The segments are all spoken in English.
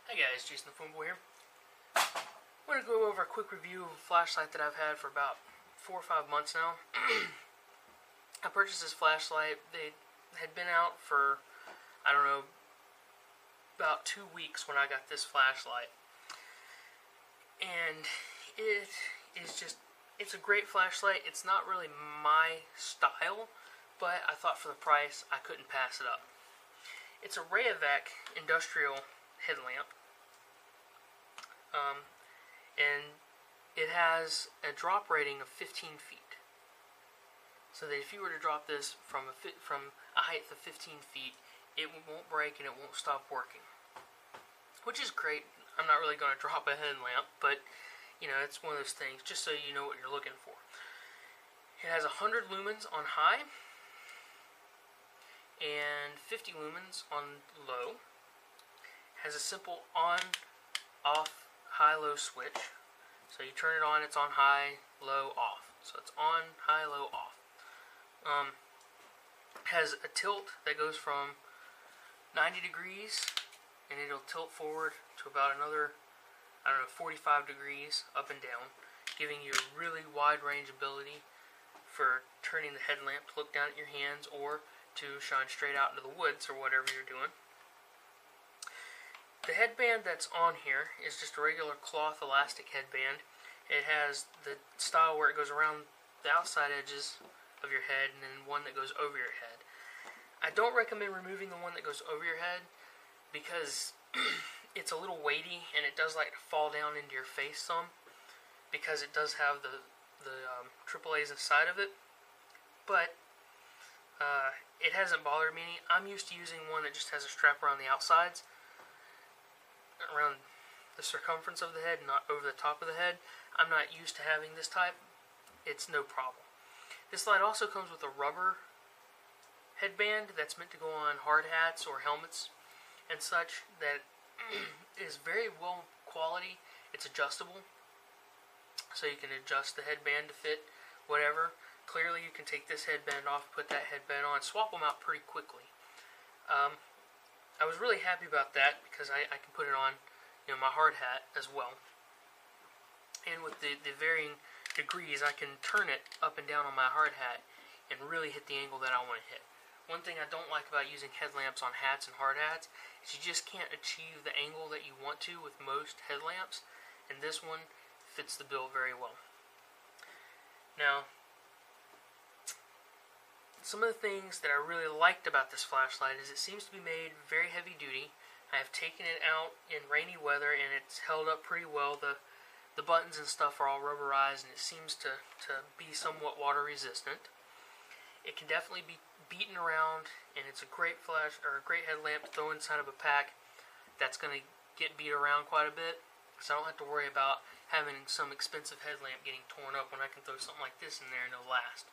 Hi guys, Jason the Phone Boy here. I want to go over a quick review of a flashlight that I've had for about 4 or 5 months now. I purchased this flashlight. They had been out for, I don't know, about 2 weeks when I got this flashlight. And it is just, it's a great flashlight. It's not really my style, but I thought for the price, I couldn't pass it up. It's a Rayovac industrial headlamp. And it has a drop rating of 15 feet. So that if you were to drop this from a height of 15 feet, it won't break and it won't stop working. Which is great. I'm not really going to drop a headlamp, but you know, it's one of those things, just so you know what you're looking for. It has 100 lumens on high and 50 lumens on low. It has a simple on, off, high-low switch. So you turn it on, it's on high, low, off. So it's on, high, low, off. Has a tilt that goes from 90 degrees, and it'll tilt forward to about another, I don't know, 45 degrees up and down, giving you a really wide range ability for turning the headlamp to look down at your hands or to shine straight out into the woods or whatever you're doing. The headband that's on here is just a regular cloth elastic headband. It has the style where it goes around the outside edges of your head and then one that goes over your head. I don't recommend removing the one that goes over your head because it's a little weighty and it does like to fall down into your face some because it does have the AAAs inside of it. But it hasn't bothered me any. I'm used to using one that just has a strap around the outsides, around the circumference of the head, not over the top of the head. I'm not used to having this type. It's no problem. This light also comes with a rubber headband that's meant to go on hard hats or helmets and such that is very well quality. It's adjustable, so you can adjust the headband to fit whatever. Clearly you can take this headband off, put that headband on, swap them out pretty quickly. I was really happy about that because I can put it on, you know, my hard hat as well. And with the varying degrees, I can turn it up and down on my hard hat and really hit the angle that I want to hit. One thing I don't like about using headlamps on hats and hard hats is you just can't achieve the angle that you want to with most headlamps, and this one fits the bill very well. Now, some of the things that I really liked about this flashlight is it seems to be made very heavy duty. I have taken it out in rainy weather and it's held up pretty well. The buttons and stuff are all rubberized and it seems to be somewhat water resistant. It can definitely be beaten around, and it's a great a great headlamp to throw inside of a pack that's going to get beat around quite a bit. So I don't have to worry about having some expensive headlamp getting torn up when I can throw something like this in there and it'll last.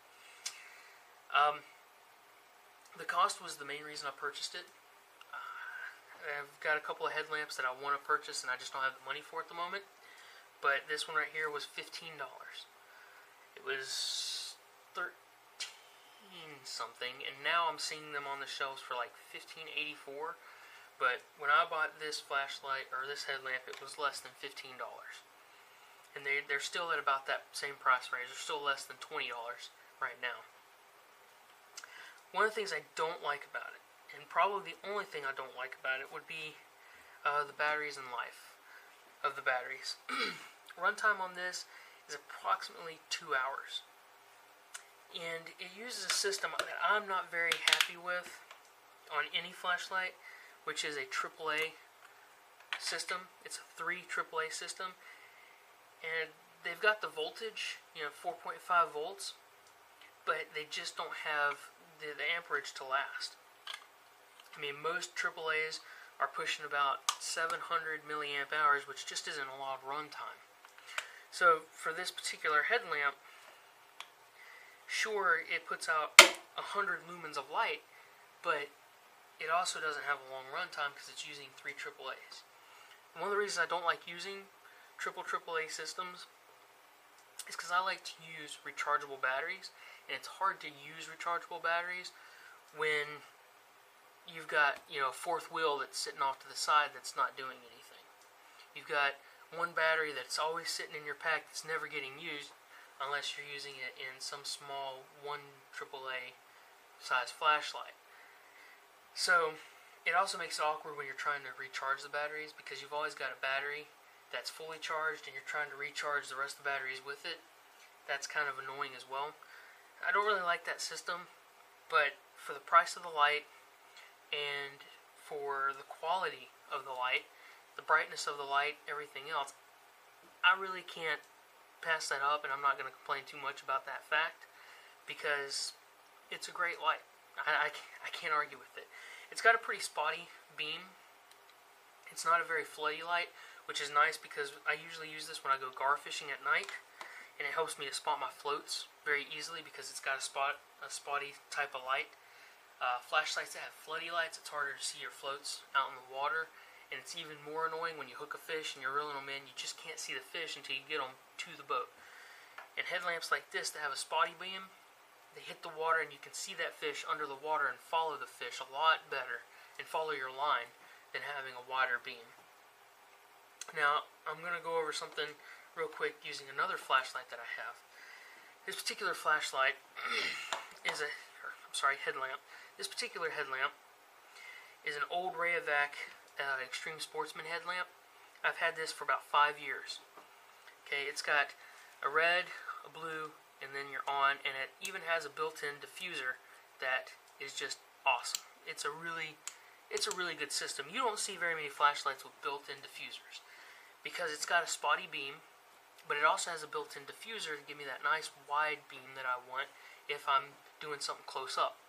The cost was the main reason I purchased it. I've got a couple of headlamps that I want to purchase and I just don't have the money for at the moment. But this one right here was $15. It was $13 something, and now I'm seeing them on the shelves for like $15.84. But when I bought this flashlight or this headlamp, it was less than $15. And they're still at about that same price range. They're still less than $20 right now. One of the things I don't like about it, and probably the only thing I don't like about it, would be the batteries and life of the batteries. Runtime on this is approximately 2 hours. And it uses a system that I'm not very happy with on any flashlight, which is a AAA system. It's a 3 AAA system. And they've got the voltage, you know, 4.5 volts, but they just don't have the amperage to last. I mean, most AAAs are pushing about 700 milliamp hours, which just isn't a lot of runtime. So for this particular headlamp, sure, it puts out 100 lumens of light, but it also doesn't have a long runtime because it's using 3 AAAs. And one of the reasons I don't like using AAA systems is because I like to use rechargeable batteries, and it's hard to use rechargeable batteries when you've got, you know, a fourth wheel that's sitting off to the side that's not doing anything. You've got one battery that's always sitting in your pack that's never getting used unless you're using it in some small 1 AAA size flashlight. So it also makes it awkward when you're trying to recharge the batteries, because you've always got a battery that's fully charged and you're trying to recharge the rest of the batteries with it. That's kind of annoying as well. I don't really like that system, but for the price of the light and for the quality of the light, the brightness of the light, everything else, I really can't pass that up, and I'm not going to complain too much about that fact, because it's a great light. I can't argue with it. It's got a pretty spotty beam. It's not a very floody light, which is nice because I usually use this when I go gar fishing at night, and it helps me to spot my floats very easily because it's got a spotty type of light. Flashlights that have floody lights, it's harder to see your floats out in the water, and it's even more annoying when you hook a fish and you're reeling them in. You just can't see the fish until you get them to the boat. And headlamps like this that have a spotty beam, they hit the water and you can see that fish under the water and follow the fish a lot better and follow your line than having a wider beam. Now, I'm going to go over something real quick using another flashlight that I have. This particular flashlight is headlamp. This particular headlamp is an old Rayovac Extreme Sportsman headlamp. I've had this for about 5 years. Okay, it's got a red, a blue, and then you're on, and it even has a built-in diffuser that is just awesome. It's a really good system. You don't see very many flashlights with built-in diffusers because it's got a spotty beam, but it also has a built-in diffuser to give me that nice wide beam that I want if I'm doing something close up.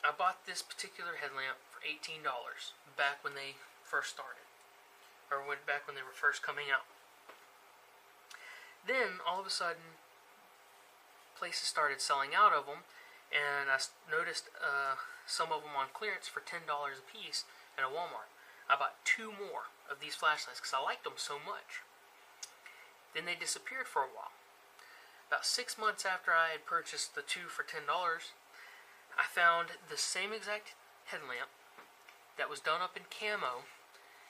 I bought this particular headlamp for $18 back when they first started, or back when they were first coming out. Then, all of a sudden, places started selling out of them, and I noticed some of them on clearance for $10 a piece at a Walmart. I bought 2 more of these flashlights because I liked them so much. Then they disappeared for a while. About 6 months after I had purchased the 2 for $10, I found the same exact headlamp that was done up in camo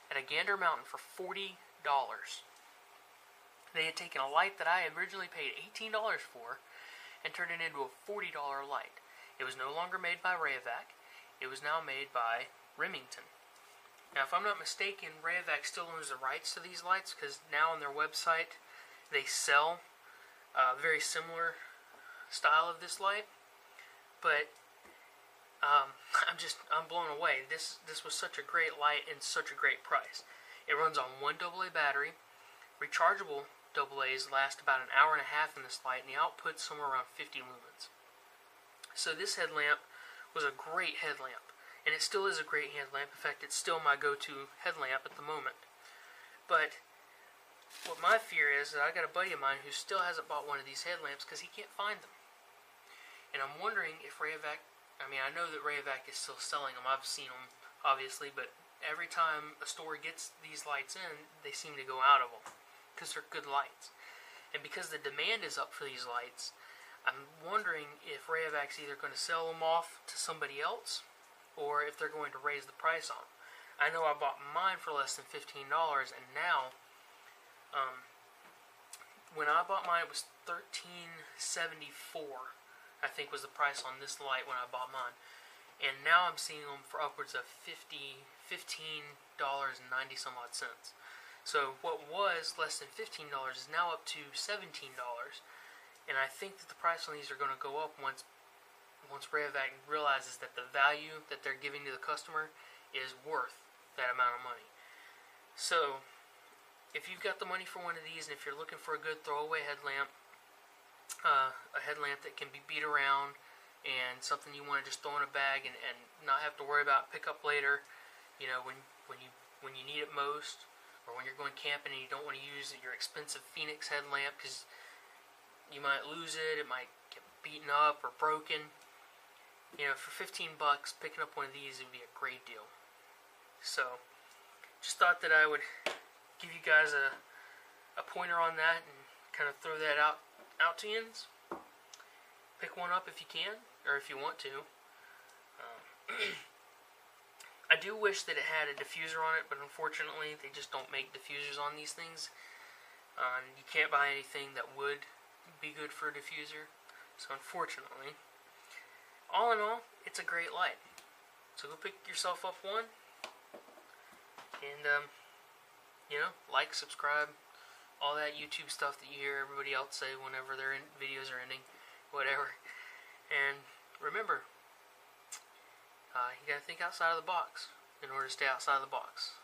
at a Gander Mountain for $40. They had taken a light that I originally paid $18 for and turned it into a $40 light. It was no longer made by Rayovac. It was now made by Remington. Now, if I'm not mistaken, Rayovac still owns the rights to these lights, because now on their website they sell a very similar style of this light. But I'm blown away. This was such a great light and such a great price. It runs on 1 AA battery. Rechargeable AA's last about an hour and a half in this light, and the output's somewhere around 50 lumens. So this headlamp was a great headlamp, and it still is a great headlamp. In fact, it's still my go-to headlamp at the moment. But what my fear is that I got a buddy of mine who still hasn't bought one of these headlamps because he can't find them. And I'm wondering if Rayovac, I know that Rayovac is still selling them. I've seen them, obviously, but every time a store gets these lights in, they seem to go out of them because they're good lights. And because the demand is up for these lights, I'm wondering if Rayovac's either going to sell them off to somebody else or if they're going to raise the price on them. I know I bought mine for less than $15, and now, when I bought mine, it was $13.74. I think was the price on this light when I bought mine. And now I'm seeing them for upwards of $15.90 some odd cents. So what was less than $15 is now up to $17. And I think that the price on these are going to go up once Rayovac realizes that the value that they're giving to the customer is worth that amount of money. So if you've got the money for one of these, and if you're looking for a good throwaway headlamp, a headlamp that can be beat around and something you want to just throw in a bag and not have to worry about pick up later, you know, when you need it most, or when you're going camping and you don't want to use your expensive Phoenix headlamp because you might lose it, it might get beaten up or broken. You know, for $15, picking up one of these would be a great deal. So, just thought that I would give you guys a pointer on that and kind of throw that out to you. Pick one up if you can, or if you want to. I do do wish that it had a diffuser on it, but unfortunately they just don't make diffusers on these things. You can't buy anything that would be good for a diffuser, so unfortunately. All in all, it's a great light. So go pick yourself up one, and like, subscribe, all that YouTube stuff that you hear everybody else say whenever their videos are ending, whatever. And remember, you gotta think outside of the box in order to stay outside of the box.